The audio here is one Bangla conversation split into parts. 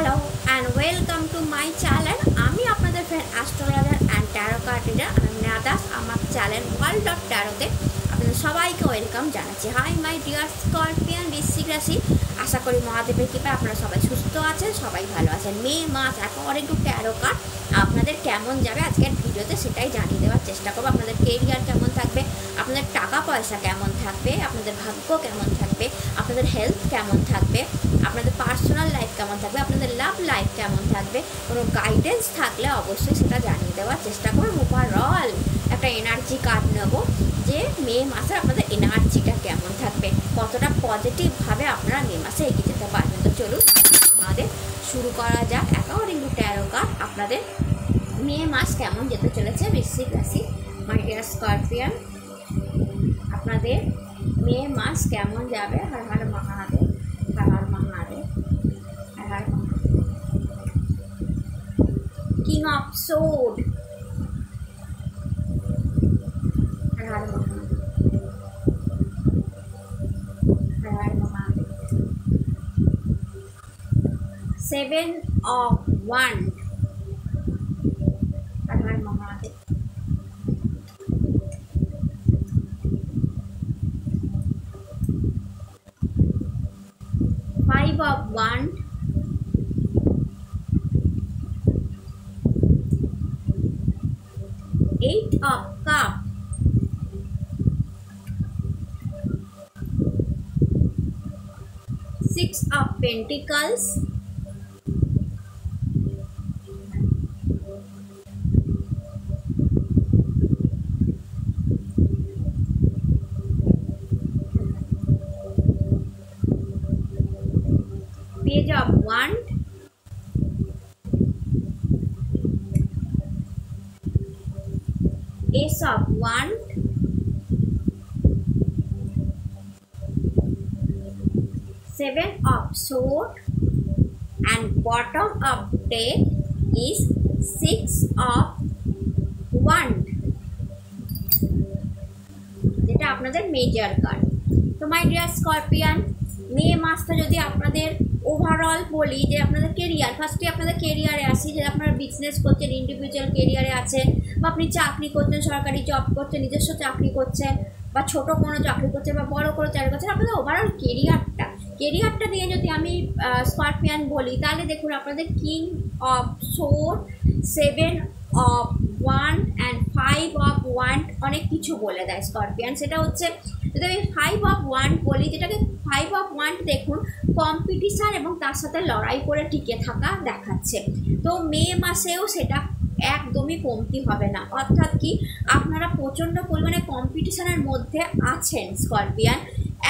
Hello and welcome to my channel. আমি আপনাদের friend astrologer and taro card reader Ananya Das. আমার চ্যানেল ওয়ার্ল্ড অফ ট্যারোতে আপনাদের সবাইকে ওয়েলকাম জানাচ্ছি। হাই মাই ডিয়ার স্করপিয়ান বৃশ্চিক রাশি, আশা করি মহাদেবের কৃপায় আপনারা সবাই সুস্থ আছেন, সবাই ভালো আছেন। মে মাস অ্যাকর্ডিং টু ট্যারো কার্ড আপনাদের কেমন যাবে আজকের ভিডিওতে সেটাই জানিয়ে দেওয়ার চেষ্টা করবো। আপনাদের কেরিয়ার কেমন থাকবে, আপনাদের টাকা পয়সা কেমন থাকবে, আপনাদের ভাগ্য কেমন থাকবে, আপনাদের হেলথ কেমন থাকবে, আপনাদের পার্সোনাল লাইফ কেমন থাকবে, আপনাদের লাভ লাইফ কেমন থাকবে, কোনো গাইডেন্স থাকলে অবশ্যই সেটা জানিয়ে দেওয়ার চেষ্টা করবো। ওভারঅল একটা এনার্জি কার্ড নেবো যে মে মাসে আপনাদের এনার্জিটা কেমন থাকবে, কতটা পজিটিভভাবে আপনারা মে মাসে এগিয়ে যেতে পারবেন। তো চলুন আমাদের শুরু করা যাক। অ্যাকর্ডিং টু ট্যারো কার্ড আপনাদের মে মাস কেমন যেতে চলেছে বৃশ্চিক রাশি। মাই ডিয়ার স্করপিয়ান, আপনাদের মে মাস কেমন যাবে। Har Har Mahadev, Har Har Mahadev, Har Har Mahadev. King of sword, Har Har Mahadev, Har Har Mahadev. Seven of wand, Har Har Mahadev. Five of Wands, Eight of Cups, Six of Pentacles, Page of Wands, Ace of Wands, Seven of Swords, and bottom of deck is Six of Wands, যেটা আপনাদের মেজর কার্ড। তো মাই ডিয়ার স্করপিয়ান, মে মাসটা যদি আপনাদের ওভারঅল বলি যে আপনাদের কেরিয়ার, ফার্স্টে আপনাদের কেরিয়ারে আসি যে আপনারা বিজনেস করছেন, ইন্ডিভিজুয়াল কেরিয়ারে আছেন, বা আপনি চাকরি করছেন, সরকারি জব করছেন, নিজস্ব চাকরি করছেন, বা ছোট কোনো চাকরি করছেন, বা বড় কোনো চাকরি করছেন, আপনাদের ওভারঅল কেরিয়ারটা দিয়ে যদি আমি স্করপিয়ান বলি তাহলে দেখুন আপনাদের king of sword, seven of wand and five of wand অনেক কিছু বলে দেয় স্করপিয়ান। সেটা হচ্ছে যদি আমি ফাইভ অফ ওয়ান্ড বলি, যেটাকে ফাইভ অফ ওয়ান্ড দেখুন কম্পিটিশান এবং তার সাথে লড়াই করে টিকে থাকা দেখাচ্ছে। তো মে মাসেও সেটা একদমই কমতি হবে না, অর্থাৎ কি আপনারা প্রচণ্ড পরিমাণে কম্পিটিশানের মধ্যে আছেন স্করপিয়ান।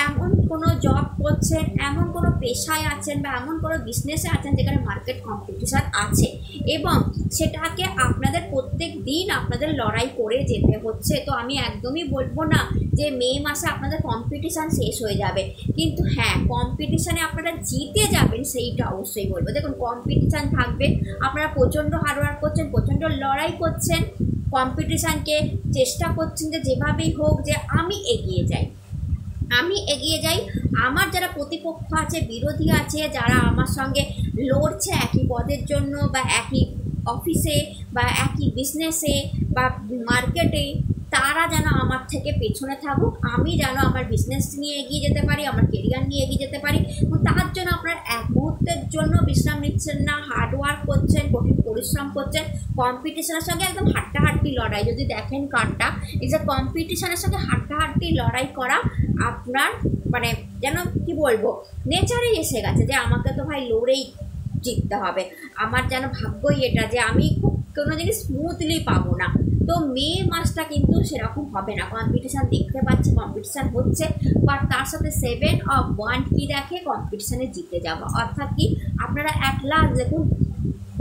এমন কোনো জব করছেন, এমন কোনো পেশায় আছেন, বা এমন কোনো বিজনেসে আছেন যেখানে মার্কেট কম্পিটিশান আছে এবং সেটাকে আপনাদের প্রত্যেক দিন আপনাদের লড়াই করে যেতে হচ্ছে। তো আমি একদমই বলবো না যে মে মাসে আপনাদের কম্পিটিশান শেষ হয়ে যাবে, কিন্তু হ্যাঁ কম্পিটিশানে আপনারা জিতে যাবেন সেইটা অবশ্যই বলবো। দেখুন কম্পিটিশান থাকবে, আপনারা প্রচণ্ড হার্ডওয়ার্ক করছেন, প্রচণ্ড লড়াই করছেন, কম্পিটিশানকে চেষ্টা করছেন যে যেভাবেই হোক যে আমি এগিয়ে যাই। আমার যারা প্রতিপক্ষ আছে, বিরোধী আছে, যারা আমার সঙ্গে লড়ছে একই পদের জন্য বা একই অফিসে বা একই বিজনেসে বা মার্কেটে, তারা যেন আমার থেকে পেছনে থাকুক, আমি যেন আমার বিজনেস নিয়ে এগিয়ে যেতে পারি, আমার কেরিয়ার নিয়ে এগিয়ে যেতে পারি। এবং তার জন্য আপনার এক মুহূর্তের জন্য বিশ্রাম নিচ্ছেন না, হার্ডওয়ার্ক করছেন, কঠিন পরিশ্রম করছেন, কম্পিটিশনের সঙ্গে একদম হাড্ডাহাড্ডি লড়াই। যদি দেখেন কার্ডটা, এই যে কম্পিটিশনের সঙ্গে হাড্ডাহাড্ডি লড়াই করা আপনার মানে যেন কি বলবো নেচারেই এসে গেছে যে আমাকে তো ভাই লড়েই জিততে হবে, আমার যেন ভাগ্যই এটা যে আমি খুব কোনো জিনিস স্মুথলি পাবো না। তো মে মাসটা কিন্তু সেরকম হবে না, কম্পিটিশান দেখতে পাচ্ছি, কম্পিটিশান হচ্ছে, বাট তার সাথে সেভেন অফ ওয়ান্ড কি দেখে কম্পিটিশানে জিতে যাওয়া। অর্থাৎ কি আপনারা এক লাখ দেখুন,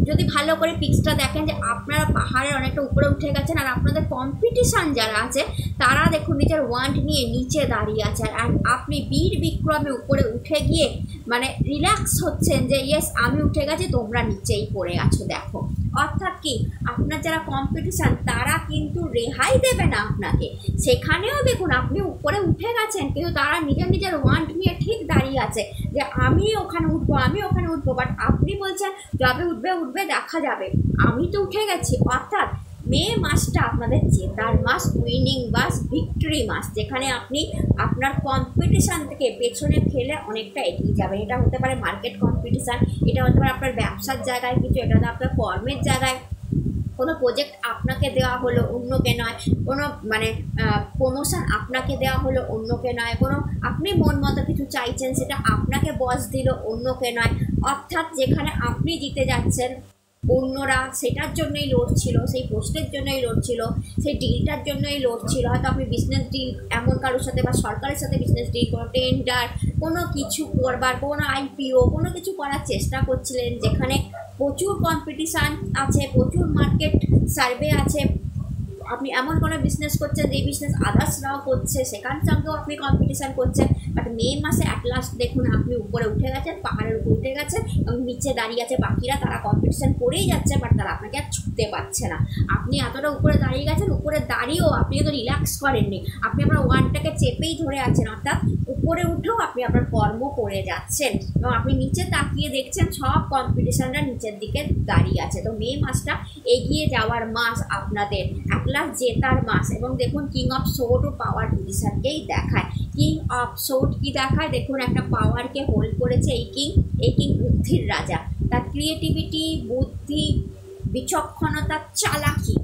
যদি ভালো করে পিক্সটা দেখেন যে আপনারা পাহাড়ের অনেকটা উপরে উঠে গেছেন আর আপনাদের কম্পিটিশান যারা আছে তারা দেখুন নিজের ওয়ান্ড নিয়ে নিচে দাঁড়িয়ে আছে, আর আপনি বীর বিক্রমে উপরে উঠে গিয়ে মানে রিল্যাক্স হচ্ছেন যে ইয়েস আমি উঠে গেছি, তোমরা নিচেই পড়ে আছো দেখো। অর্থাৎ কি আপনার যারা কম্পিটিশান তারা কিন্তু রেহাই দেবে না আপনাকে। সেখানেও দেখুন আপনি উপরে উঠে গেছেন, কিন্তু তারা নিজের নিজের ওয়ান্ট নিয়ে ঠিক দাঁড়িয়ে আছে যে আমি ওখানে উঠবো, আমি ওখানে উঠবো। বাট আপনি বলছেন যবে উঠবে উঠবে দেখা যাবে, আমি তো উঠে গেছি। অর্থাৎ মে মাসটা আপনাদের জেতার মাস, উইনিং মাস, ভিক্টরি মাস, যেখানে আপনি আপনার কম্পিটিশান থেকে পেছনে ফেলে অনেকটা এগিয়ে যাবেন। এটা হতে পারে মার্কেট কম্পিটিশান, এটা হতে পারে আপনার ব্যবসার জায়গায় কিছু, এটা হতে আপনার কর্মের জায়গায় কোনো প্রজেক্ট আপনাকে দেওয়া হলো অন্যকে নয়, কোনো মানে প্রমোশন আপনাকে দেওয়া হলো অন্যকে নয়, কোনো আপনি মন মতো কিছু চাইছেন সেটা আপনাকে বস দিল অন্যকে নয়। অর্থাৎ যেখানে আপনি জিতে যাচ্ছেন অন্যরা সেটার জন্যই লড়ছিল, সেই পোস্টের জন্যই লড়ছিল, সেই ডিলটার জন্যই লড়ছিল। হয়তো আপনি বিজনেস ডিল এমন কারোর সাথে বা সরকারের সাথে বিজনেস ডিল, কোনো টেন্ডার, কোনো কিছু করবার, কোনো আইপিও, কোনো কিছু করার চেষ্টা করছিলেন যেখানে প্রচুর কম্পিটিশান আছে, প্রচুর মার্কেট সার্ভে আছে। আপনি এমন কোনো বিজনেস করছেন যে বিজনেস আদার্সরাও করছে, সেখান সঙ্গেও আপনি কম্পিটিশান করছেন। বাট মে মাসে অ্যাট লাস্ট দেখুন আপনি উপরে উঠে গেছেন, পাহাড়ের উপরে উঠে গেছেন এবং নিচে দাঁড়িয়ে আছে বাকিরা, তারা কম্পিটিশান করেই যাচ্ছে বাট তারা আপনাকে আর ছুটতে পারছে না। আপনি এতটা উপরে দাঁড়িয়ে গেছেন, উপরে দাঁড়িয়েও আপনি কিন্তু রিল্যাক্স করেননি, আপনি আপনার ওয়ানটাকে চেপেই ধরে আছেন। অর্থাৎ উপরে উঠেও আপনি আপনার কর্ম করে যাচ্ছেন এবং আপনি নিচে তাকিয়ে দেখছেন সব কম্পিটিশানরা নিচের দিকে দাঁড়িয়ে আছে। তো মে মাসটা এগিয়ে যাওয়ার মাস আপনাদের, এক লাখ জেতার মাস। এবং দেখুন কিং অফ সোর্ড ও পাওয়ার পজিশনকেই দেখায়। কিং অফ সোর্ড কি দেখায়? দেখুন একটা পাওয়ারকে হোল্ড করেছে এই কিং বুদ্ধির রাজা। তার ক্রিয়েটিভিটি, বুদ্ধি, বিচক্ষণতা, চালাকি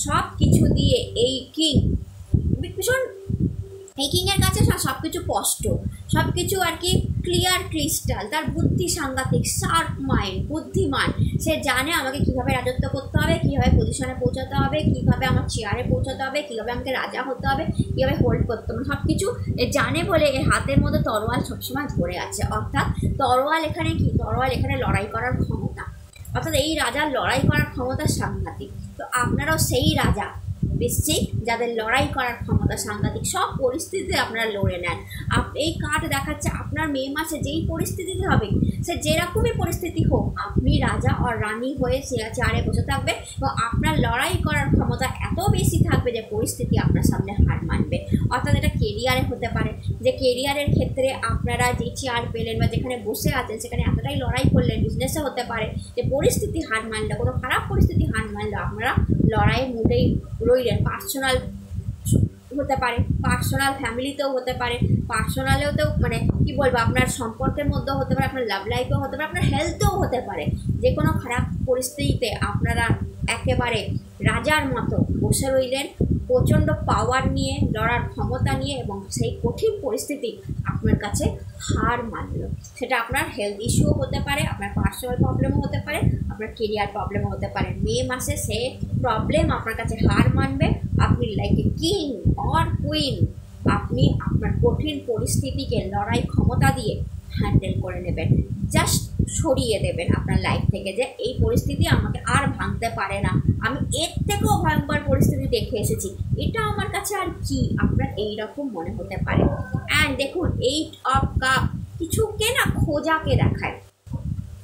সব কিছু দিয়ে এই কিং ভীষণ, এই কিংয়ের কাছে সব কিছু স্পষ্ট, সব কিছু আর কি ক্লিয়ার ক্রিস্টাল। তার বুদ্ধি সাংঘাতিক, শার্প মাইন্ড, বুদ্ধিমান। সে জানে আমাকে কীভাবে রাজত্ব করতে হবে, কীভাবে পজিশনে পৌঁছাতে হবে, কীভাবে আমার চেয়ারে পৌঁছাতে হবে, কীভাবে আমাকে রাজা হতে হবে, কীভাবে হোল্ড করতে হবে, সব কিছু জানে বলে এর হাতের মধ্যে তরোয়াল সবসময় ধরে আছে। অর্থাৎ তরোয়াল এখানে কি? তরোয়াল এখানে লড়াই করার ক্ষমতা। অর্থাৎ এই রাজার লড়াই করার ক্ষমতা সাংঘাতিক। তো আপনারাও সেই রাজা বৃশ্চিক, যাদের লড়াই করার ক্ষমতা সাংঘাতিক, সব পরিস্থিতিতে আপনারা লড়ে নেন। এই কার্ড দেখাচ্ছে আপনার মে মাসে যেই পরিস্থিতিতে হবে, সে যেরকমই পরিস্থিতি হোক, আপনি রাজা আর রানী হয়ে চেয়ারে বসে থাকবে এবং আপনার লড়াই করার ক্ষমতা এত বেশি থাকবে যে পরিস্থিতি আপনার সামনে হার মানবে। অর্থাৎ এটা কেরিয়ারে হতে পারে, যে কেরিয়ারের ক্ষেত্রে আপনারা যে চেয়ার পেলেন বা যেখানে বসে আছেন সেখানে এতটাই লড়াই করলেন। বিজনেসে হতে পারে যে পরিস্থিতি হার মানলো, কোনো খারাপ পরিস্থিতি হার মানলো, আপনারা লড়াইয়ের মুডেই রইলেন। পার্সোনাল হতে পারে, পার্সোনাল ফ্যামিলিতেও হতে পারে, পার্সোনালেও মানে কি বলবো, আপনার সম্পর্কের মধ্যেও হতে পারে, আপনার লাভ লাইফেও হতে পারে, আপনার হেলথেও হতে পারে। যে কোনো খারাপ পরিস্থিতিতে আপনারা একেবারে রাজার মতো বসে রইলেন, প্রচণ্ড পাওয়ার নিয়ে, লড়ার ক্ষমতা নিয়ে, এবং সেই কঠিন পরিস্থিতি আপনার কাছে হার মানল। সেটা আপনার হেলথ ইস্যুও হতে পারে, আপনার পার্সোনাল প্রবলেমও হতে পারে, আপনার কেরিয়ার প্রবলেমও হতে পারে। মে মাসে সে প্রবলেম আপনার কাছে হার মানবে। আপনি like a king or queen, আপনি আপনার কঠিন পরিস্থিতিকে লড়াই ক্ষমতা দিয়ে হ্যান্ডেল করে নেবেন। জাস্ট সরিয়ে দেবেন আপনার লাইফ থেকে যে এই পরিস্থিতি আমাকে আর ভাঙতে পারে না, আমি এর থেকেও ভয়ঙ্কর পরিস্থিতি দেখে এসেছি, এটা আমার কাছে আর কি, আপনার এইরকম মনে হতে পারে। অ্যান্ড দেখুন 8 অফ কাপ কিছুকে না খোঁজাকে দেখায়।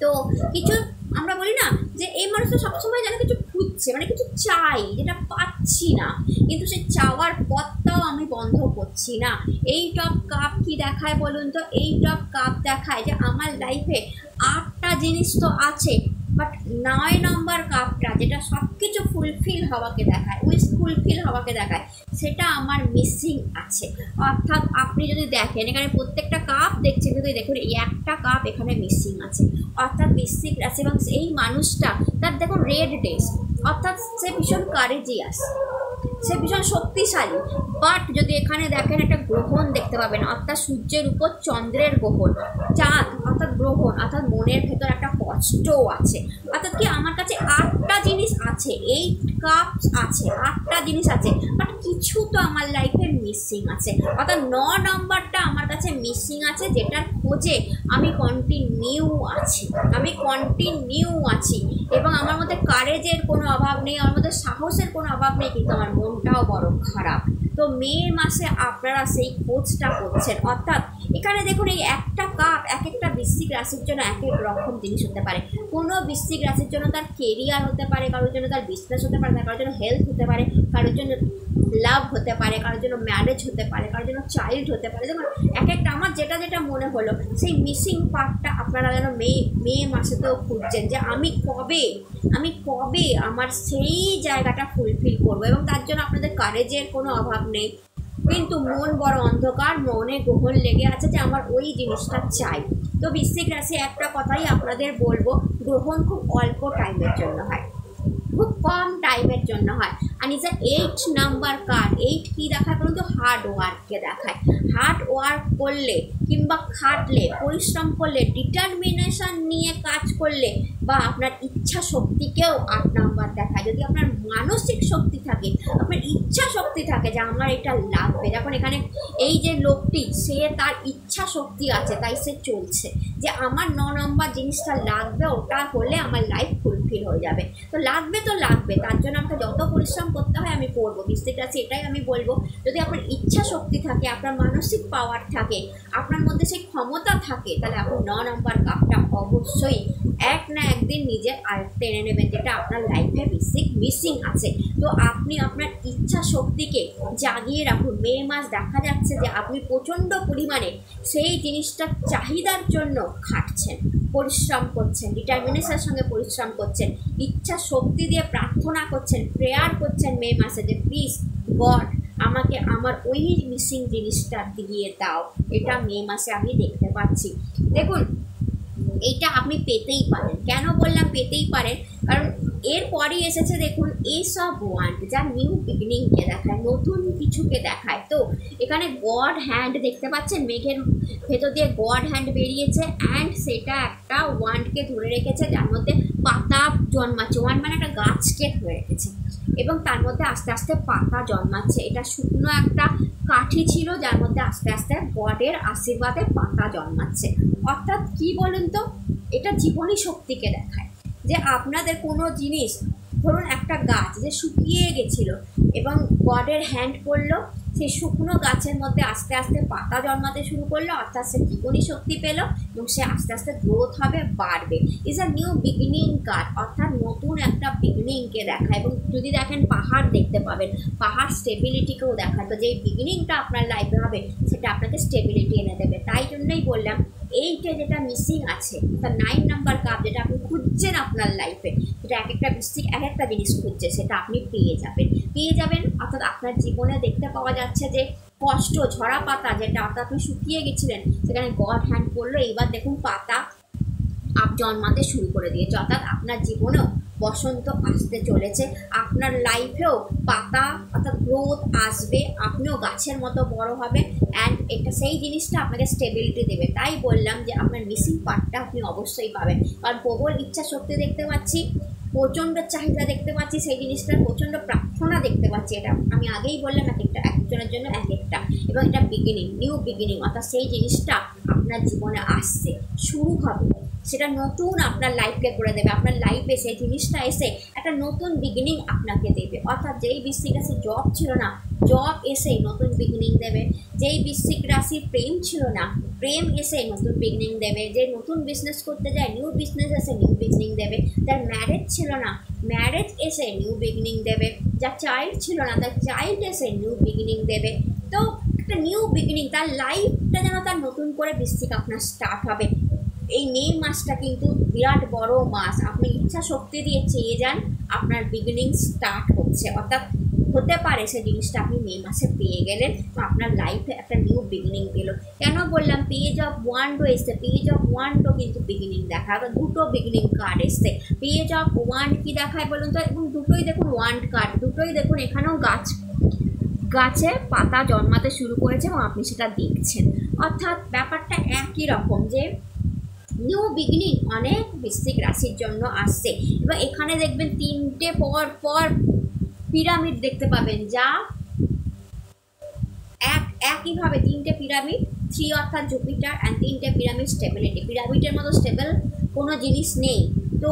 তো কিছু আমরা বলি না যে এই মানুষটা সবসময় যেন কিছু খুঁজছে, মানে কিছু চাই যেটা পাচ্ছি না, কিন্তু সে চাওয়ার পথটাও আমি বন্ধ করছি না। এই টপ কাপ কি দেখায় বলুন তো? এই টপ কাপ দেখায় যে আমার লাইফে 8টা জিনিস তো আছে, বাট 9 নম্বর কাপটা যেটা সব কিছু ফুলফিল হওয়াকে দেখায়, উইশ ফুলফিল হওয়াকে দেখায়, সেটা আমার মিসিং আছে। অর্থাৎ আপনি যদি দেখেন এখানে প্রত্যেকটা কাপ দেখছেন, কিন্তু দেখুন এই একটা কাপ এখানে মিসিং আছে, অর্থাৎ মিসিং আছে। এবং এই মানুষটা তার দেখুন রেড ডেস, অর্থাৎ সে ভীষণ কারেজিয়াস, সে ভীষণ শক্তিশালী। বাট যদি এখানে দেখেন একটা গ্রহণ দেখতে পাবেন, অর্থাৎ সূর্যের উপর চন্দ্রের গ্রহণ, চাঁদ অর্থাৎ গ্রহণ, অর্থাৎ মনের ভেতর একটা কষ্টও আছে। অর্থাৎ কি আমার কাছে 8টা জিনিস আছে, 8 কাপ আছে, 8টা জিনিস আছে, বাট কিছু তো আমার লাইফে মিসিং আছে। অর্থাৎ 9 নম্বরটা আমার কাছে মিসিং আছে, যেটার খোঁজে আমি কন্টিনিউ আছি এবং আমার মধ্যে কারেজের কোনো অভাব নেই, আমার মধ্যে সাহসের কোনো অভাব নেই, কিন্তু আমার মনটাও বড় খারাপ। তো মে মাসে আপনারা সেই খোঁজটা করছেন। অর্থাৎ এখানে দেখুন এই একটা কাপ এক একটা বৃশ্চিক রাশির জন্য এক এক রকম জিনিস হতে পারে। কোনো বৃশ্চিক রাশির জন্য তার কেরিয়ার হতে পারে, কারোর জন্য তার বিজনেস হতে পারে, কারোর জন্য হেলথ হতে পারে, কারোর জন্য লাভ হতে পারে, কারোর জন্য ম্যারেজ হতে পারে, কারোর জন্য চাইল্ড হতে পারে। দেখুন এক একটা আমার যেটা যেটা মনে হলো সেই মিসিং পার্টটা আপনারা যেন মে মাসেতেও খুঁজছেন যে আমি কবে আমার সেই জায়গাটা ফুলফিল করবো, এবং তার জন্য আপনাদের কারেজের কোনো অভাব নেই, কিন্তু মন বড় অন্ধকার, মনে গ্রহণ লেগে আছে যে আমার ওই জিনিসটা চাই। তো বৃশ্চিক রাশি একটা কথাই আপনাদের বলবো, গ্রহণ খুব অল্প টাইমের জন্য হয়, খুব কম টাইমের জন্য হয়। আর ইজ 8 নাম্বার কার্ড। 8 কী দেখায় বলুন তো? হার্ড ওয়ার্ককে দেখায়। হার্ড ওয়ার্ক করলে কিংবা খাটলে, পরিশ্রম করলে, ডিটারমিনেশন নিয়ে কাজ করলে বা আপনার ইচ্ছা শক্তিকেও 8 নাম্বার দেখায়। যদি আপনার মানসিক শক্তি থাকে, আপনার ইচ্ছা শক্তি থাকে যে আমার এটা লাগবে, যখন এখানে এই যে লোকটি সে তার ইচ্ছা শক্তি আছে তাই সে চলছে যে আমার 9 নম্বর জিনিসটা লাগবে, ওটা হলে আমার লাইফ ফুলফিল হয়ে যাবে। তো লাগবে, তার জন্য আমাকে যত পরিশ্রম করতে হয় আমি করবো। বৃশ্চিক রাশি এটাই আমি বলবো, যদি আপনার ইচ্ছা শক্তি থাকে, আপনার মানসিক পাওয়ার থাকে, আপনার মধ্যে সেই ক্ষমতা থাকে, তাহলে আপনি 9 নম্বর কাপটা অবশ্যই এক না একদিন নিজের আয়ত্তে এনে নেবেন, যেটা আপনার লাইফে মিসিং আছে। তো আপনি আপনার ইচ্ছা শক্তিকে জাগিয়ে রাখুন। মে মাস দেখা যাচ্ছে যে আপনি প্রচণ্ড পরিমাণে সেই জিনিসটার চাহিদার জন্য খাটছেন, পরিশ্রম করছেন, ডিটারমিনেশনের সঙ্গে পরিশ্রম করছেন, ইচ্ছা শক্তি দিয়ে প্রার্থনা করছেন, প্রেয়ার করছেন মে মাসে যে প্লিজ গড আমাকে আমার ওই মিসিং জিনিসটা দিয়ে দাও। এটা মে মাসে আমি দেখতে পাচ্ছি। দেখুন এইটা আপনি পেতেই পারেন। কেন বললাম পেতেই পারেন? কারণ এরপরই এসেছে দেখুন এইসব ওয়ান্ড, যা নিউ বিগিনিংকে দেখায়, নতুন কিছুকে দেখায়। তো এখানে গড হ্যান্ড দেখতে পাচ্ছেন, মেঘের ভেতর দিয়ে গড হ্যান্ড বেরিয়েছে, অ্যান্ড সেটা একটা ওয়ান্ডকে ধরে রেখেছে যার মধ্যে পাতা জন্মাচ্ছে। ওয়ান্ড মানে একটা গাছকে ধরে রেখেছে এবং তার মধ্যে আস্তে আস্তে পাতা জন্মাচ্ছে। এটা শুকনো একটা কাঠি ছিল যার মধ্যে আস্তে আস্তে গডের আশীর্বাদে পাতা জন্মাচ্ছে। অর্থাৎ কি বলুন তো, এটা জীবনী শক্তিকে দেখায় যে আপনাদের কোনো জিনিস, ধরুন একটা গাছ যে শুকিয়ে গেছিল এবং গডের হ্যান্ড পড়লো, সেই শুকনো গাছের মধ্যে আস্তে আস্তে পাতা জন্মাতে শুরু করলো, অর্থাৎ সে জীবনী শক্তি পেল এবং সে আস্তে আস্তে গ্রোথ হবে, বাড়বে। Is a new beginning card, অর্থাৎ নতুন একটা বিগিনিংকে দেখায়। এবং যদি দেখেন পাহাড় দেখতে পাবেন, পাহাড় স্টেবিলিটিকেও দেখায়। তো যেই বিগিনিংটা আপনার লাইফে হবে সেটা আপনাকে স্টেবিলিটি এনে দেবে। তাই জন্যই বললাম এইটা যেটা মিসিং আছে, তা 9 নাম্বার কাপ যেটা আপনি খুঁজছেন আপনার লাইফে, যেটা এক একটা বৃশ্চিক এক একটা জিনিস খুঁজছে, সেটা আপনি পেয়ে যাবেন। অর্থাৎ আপনার জীবনে দেখতে পাওয়া যাচ্ছে যে কষ্ট, ঝরা পাতা যেটা, অর্থাৎ আপনি শুকিয়ে গেছিলেন, সেখানে গড হ্যান্ড পড়লো, এইবার দেখুন পাতা জন্মাতে শুরু করে দিয়েছে। অর্থাৎ আপনার জীবনেও বসন্ত আসতে চলেছে, আপনার লাইফেও পাতা অর্থাৎ গ্রোথ আসবে, আপনিও গাছের মতো বড় হবে, অ্যান্ড এটা সেই জিনিসটা আপনাকে স্টেবিলিটি দেবে। তাই বললাম যে আপনার মিসিং পার্টটা আপনি অবশ্যই পাবেন, কারণ প্রবল ইচ্ছা শক্তি দেখতে পাচ্ছি, প্রচণ্ড চাহিদা দেখতে পাচ্ছি, সেই জিনিসটার প্রচণ্ড প্রার্থনা দেখতে পাচ্ছি। এটা আমি আগেই বললাম একজনের জন্য এক একটা, এবং এটা বিগিনিং, নিউ বিগিনিং, অর্থাৎ সেই জিনিসটা আপনার জীবনে আসছে, শুরু হবে, সেটা নতুন আপনার লাইফকে করে দেবে। আপনার লাইফে সেই জিনিসটা এসে একটা নতুন বিগিনিং আপনাকে দেবে। অর্থাৎ যেই বৃশ্চিক রাশি জব ছিল না, জব এসে নতুন বিগিনিং দেবে। যেই বৃশ্চিক রাশির প্রেম ছিল না, প্রেম এসে নতুন বিগিনিং দেবে। যে নতুন বিজনেস করতে যায়, নিউ বিজনেস এসে নিউ বিগিনিং দেবে। যার ম্যারেজ ছিল না, ম্যারেজ এসে নিউ বিগিনিং দেবে। যার চাইল্ড ছিল না, তার চাইল্ড এসে নিউ বিগিনিং দেবে। তো একটা নিউ বিগিনিং, তার লাইফটা যেন তার নতুন করে বৃশ্চিক আপনার স্টার্ট হবে। এই মে মাসটা কিন্তু বিরাট বড় মাস। আপনি ইচ্ছা শক্তি দিয়ে চেয়ে যান, আপনার বিগিনিং স্টার্ট হচ্ছে। অর্থাৎ হতে পারে সেই জিনিসটা আপনি মে মাসে পেয়ে গেলেন, তো আপনার লাইফে একটা নিউ বিগিনিং দিল। কেন বললাম পেজ অফ ওয়ান্ডও এসছে, পেজ অফ ওয়ান্ডও কিন্তু বিগিনিং দেখায়, দুটো বিগিনিং কার্ড এসছে। পেজ অফ ওয়ান্ড কি দেখায় বলুন তো, এবং দুটোই দেখুন ওয়ান্ড কার্ড, দুটোই দেখুন এখানেও গাছে পাতা জন্মাতে শুরু করেছে এবং আপনি সেটা দেখছেন। অর্থাৎ ব্যাপারটা একই রকম যে নিউ বিগিনিং অনেক বৃশ্চিক রাশির জন্য আসছে। এবং এখানে দেখবেন 3টে পর পিরামিড দেখতে পাবেন, যা একইভাবে 3টে পিরামিড, 3 অর্থাৎ জুপিটার, অ্যান্ড 3টে পিরামিড স্টেবিলিটি। পিরামিডের মতো স্টেবল কোনো জিনিস নেই, তো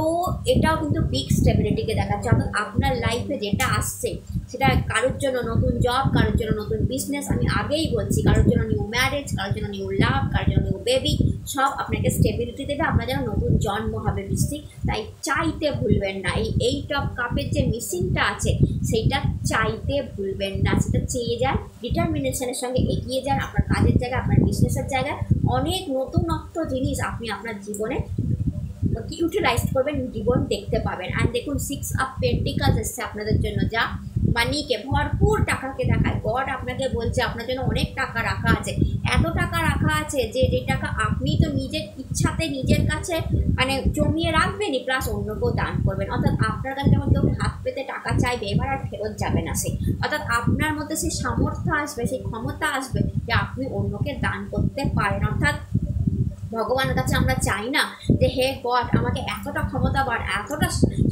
এটাও কিন্তু বিগ স্টেবিলিটিকে দেখাচ্ছে। অর্থাৎ আপনার লাইফে যেটা আসছে সেটা কারোর জন্য নতুন জব, কারোর জন্য নতুন বিজনেস, আমি আগেই বলছি, কারোর জন্য নিউ ম্যারেজ, কারোর জন্য নিউ লাভ, কারোর জন্য নিউ বেবি, সব আপনাকে স্টেবিলিটি দেবে। আপনার যেন নতুন জন্ম হবে বৃশ্চিক, তাই চাইতে ভুলবেন না। এই 8 অফ কাপের যে মিসিংটা আছে সেইটা চাইতে ভুলবেন না, সেটা চেয়ে যান, ডিটারমিনেশনের সঙ্গে এগিয়ে যান। আপনার কাজের জায়গায়, আপনার বিজনেসের জায়গায় অনেক নতুনত্ব জিনিস আপনি আপনার জীবনে ইউটিলাইজ করবেন, জীবন দেখতে পাবেন। অ্যান্ড দেখুন 6 অফ পেন্টিকলস এসছে আপনাদের জন্য, যা মানিকে, ভরপুর টাকাকে দেখায়। গড আপনাকে বলছে আপনার জন্য অনেক টাকা রাখা আছে, এত টাকা রাখা আছে যে টাকা আপনি তো নিজের ইচ্ছাতে নিজের কাছে মানে জমিয়ে রাখবেনই, প্লাস অন্যকেও দান করবেন। অর্থাৎ আপনার কাছে যখন কেউ হাত পেতে টাকা চাইবে, এবার আর ফেরত যাবে না সে। অর্থাৎ আপনার মধ্যে সেই সামর্থ্য আসবে, সেই ক্ষমতা আসবে যে আপনি অন্যকে দান করতে পারেন। অর্থাৎ ভগবানের কাছে আমরা চাই না যে হে গড আমাকে এতটা ক্ষমতা এতটা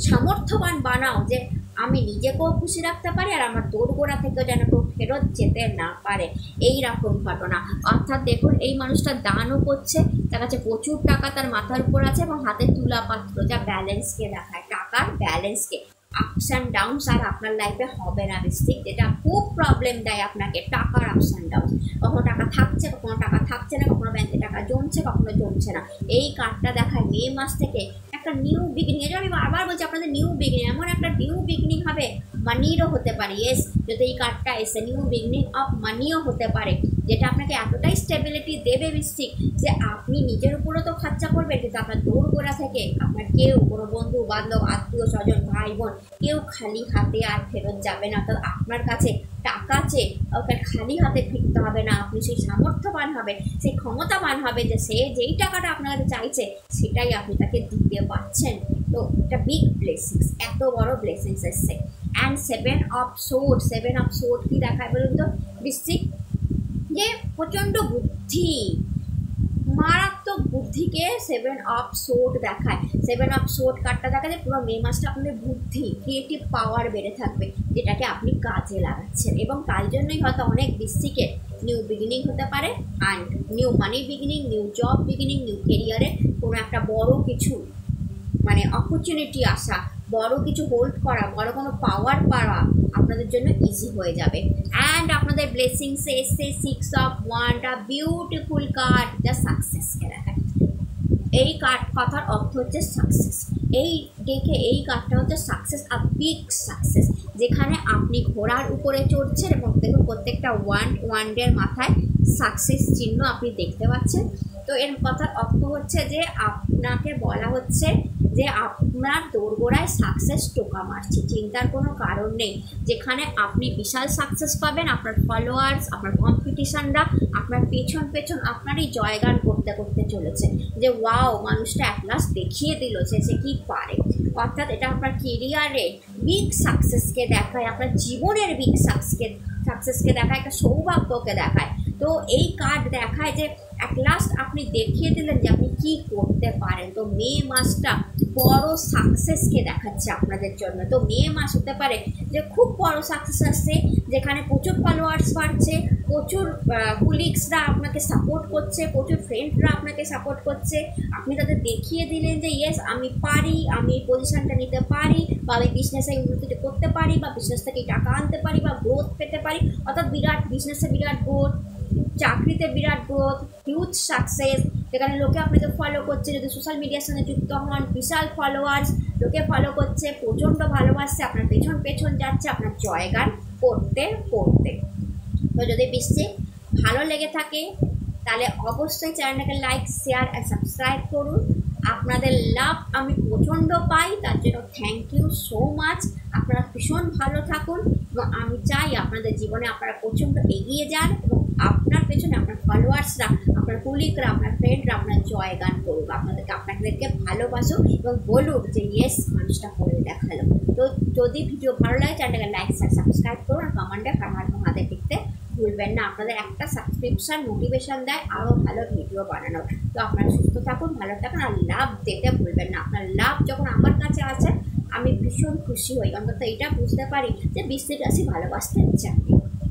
সামর্থ্যবান বানাও যে আমি নিজেকেও খুশি রাখতে পারি আর আমার দোরগোড়া থেকেও যেন কেউ ফেরত যেতে না পারে, এই রকম ঘটনা। অর্থাৎ দেখুন এই মানুষটা দানও করছে, তার কাছে প্রচুর টাকা তার মাথার উপর আছে এবং হাতে তুলা পাত্র, যা ব্যালেন্সকে দেখায়, টাকার ব্যালেন্সকে। আপস অ্যান্ড ডাউনস আর আপনার লাইফে হবে না বৃশ্চিক, যেটা খুব প্রবলেম দেয় আপনাকে, টাকার আপস অ্যান্ড ডাউনস। কখনো টাকা থাকছে, কখনো টাকা থাকছে না, কখনো ব্যাংকে টাকা জমছে, কখনো জমছে না। এই কার্ডটা দেখায় মে মাস থেকে একটা নিউ বিগিনিং। এটা আমি বারবার বলছি আপনাদের নিউ বিগিনিং, এমন একটা নিউ বিগিনিং হবে, মানিরও হতে পারে। ইয়েস, যদি এই কার্ডটা এসে নিউ বিগিনিং অফ মানিও হতে পারে, যেটা আপনাকে এতটাই স্টেবিলিটি দেবে বৃশ্চিক যে আপনি নিজের উপরও তো খরচা করবেন, কিন্তু আপনার দোরগোড়া থেকে আপনার কেউ, কোনো বন্ধু বান্ধব, আত্মীয় স্বজন, ভাই বোন, কেউ খালি হাতে আর ফেরত যাবে না। অর্থাৎ আপনার কাছে টাকা চেয়ে ওকে খালি হাতে ফিরতে হবে না, আপনি সেই সামর্থ্যবান হবে, সেই ক্ষমতাবান হবে যে সে যেই টাকাটা আপনার কাছে চাইছে সেটাই আপনি তাকে দিতে পারছেন। তো এটা বিগ ব্লেসিংস, এত বড় ব্লেসিংস এসছে। অ্যান্ড 7 অফ সোর্ড কি দেখায় বলুন তো বৃশ্চিক? যে প্রচণ্ড বুদ্ধি, মারাত্মক বুদ্ধিকে 7 অফ সোর্ড দেখায়। 7 অফ সোর্ড কার্ডটা দেখায় যে পুরো মে মাসটা আপনাদের বুদ্ধি, ক্রিয়েটিভ পাওয়ার বেড়ে থাকবে, যেটাকে আপনি কাজে লাগাচ্ছেন। এবং তাই জন্যই হয়তো অনেক বৃশ্চিকের নিউ বিগিনিং হতে পারে, and new money beginning, new job beginning, new কেরিয়ারে কোনো একটা বড় কিছু মানে অপরচুনিটি আসা, বড় কিছু হোল্ড করা, বড় কোনো পাওয়ার পাওয়া আপনাদের জন্য ইজি হয়ে যাবে। অ্যান্ড আপনাদের ব্লেসিংসে এসছে 6 অফ ওয়ান্ড, বিউটিফুল কার্ড, যা সাকসেসকে দেখায়। এই কার্ড কথার অর্থ হচ্ছে সাকসেস। এই দেখে এই কার্ডটা হচ্ছে সাকসেস, আ বিগ সাকসেস, যেখানে আপনি ঘোড়ার উপরে চড়ছেন এবং দেখুন প্রত্যেকটা ওয়ান্ডের মাথায় সাকসেস চিহ্ন আপনি দেখতে পাচ্ছেন। তো এর কথার অর্থ হচ্ছে যে আপনাকে বলা হচ্ছে যে আপনার দোরগোড়ায় সাকসেস টোকা মারছে, চিন্তার কোনো কারণ নেই। যেখানে আপনি বিশাল সাকসেস পাবেন, আপনার ফলোয়ার্স, আপনার কম্পিটিশনরা আপনার পেছন আপনারই জয়গান করতে করতে চলেছে যে ওয়াও, মানুষটা অ্যাট লাস্ট দেখিয়ে দিল যে সে কী পারে। অর্থাৎ এটা আপনার কেরিয়ারে বিগ সাকসেসকে দেখায়, আপনার জীবনের বিগ সাকসেসকে দেখায়, একটা সৌভাগ্যকে দেখায়। তো এই কার্ড দেখায় যে অ্যাট লাস্ট আপনি দেখিয়ে দিলেন যে আপনি কী করতে পারেন। তো মে মাসটা বড় সাকসেসকে দেখাচ্ছে আপনাদের জন্য। তো মে মাস হতে পারে যে খুব বড় সাকসেস আসছে, যেখানে প্রচুর ফলোয়ার্স বাড়ছে, প্রচুর কুলিগসরা আপনাকে সাপোর্ট করছে, প্রচুর ফ্রেন্ডরা আপনাকে সাপোর্ট করছে। আপনি তাদের দেখিয়ে দিলেন যে ইয়েস আমি পারি, আমি এই পজিশনটা নিতে পারি, বা আমি বিজনেসে উন্নতি করতে পারি, বা বিজনেস থেকে টাকা আনতে পারি, বা গ্রোথ পেতে পারি। অর্থাৎ বিরাট বিজনেসে বিরাট গ্রোথ, চাকরিতে বিরাট গ্রোথ, হিউজ সাকসেস, যেখানে লোকে আপনাকে ফলো করছে। যদি সোশ্যাল মিডিয়ার সঙ্গে যুক্ত হন, বিশাল ফলোয়ার্স, লোকে ফলো করছে, প্রচণ্ড ভালোবাসছে, আপনার পেছন যাচ্ছে আপনার জয়গান করতে। তো যদি বৃশ্চিক ভালো লেগে থাকে তাহলে অবশ্যই চ্যানেলটাকে লাইক, শেয়ার অ্যান্ড সাবস্ক্রাইব করুন। আপনাদের লাভ আমি প্রচণ্ড পাই, তার জন্য থ্যাংক ইউ সো মাচ। আপনারা ভীষণ ভালো থাকুন এবং আমি চাই আপনাদের জীবনে আপনারা প্রচণ্ড এগিয়ে যান এবং আপনার পেছনে আপনার ফলোয়ার্সরা, আপনার কুলিকরা, আপনার ফ্রেন্ডরা আপনার জয়গান করুক, আপনাদেরকে ভালোবাসুক এবং বলুক যে ইয়েস মানুষটা করে দেখালো। তো যদি ভিডিও ভালো লাগে চ্যানেলটাকে লাইক, শেয়ার, সাবস্ক্রাইব করুন আর কমেন্টে হাতে লিখতে ভুলবেন না। আপনাদের একটা সাবস্ক্রিপশান মোটিভেশন দেয় আরও ভালো ভিডিও বানানোর। তো আপনারা সুস্থ থাকুন, ভালো থাকুন আর লাভ দিতে ভুলবেন না। আপনার লাভ যখন আমার কাছে আছে আমি ভীষণ খুশি হই, অন্তত এটা বুঝতে পারি যে বৃশ্চিক রাশি ভালোবাসতে চাই।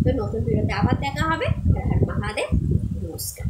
তো নতুন ভিডিওতে আবার দেখা হবে। হর হর মহাদেব, নমস্কার।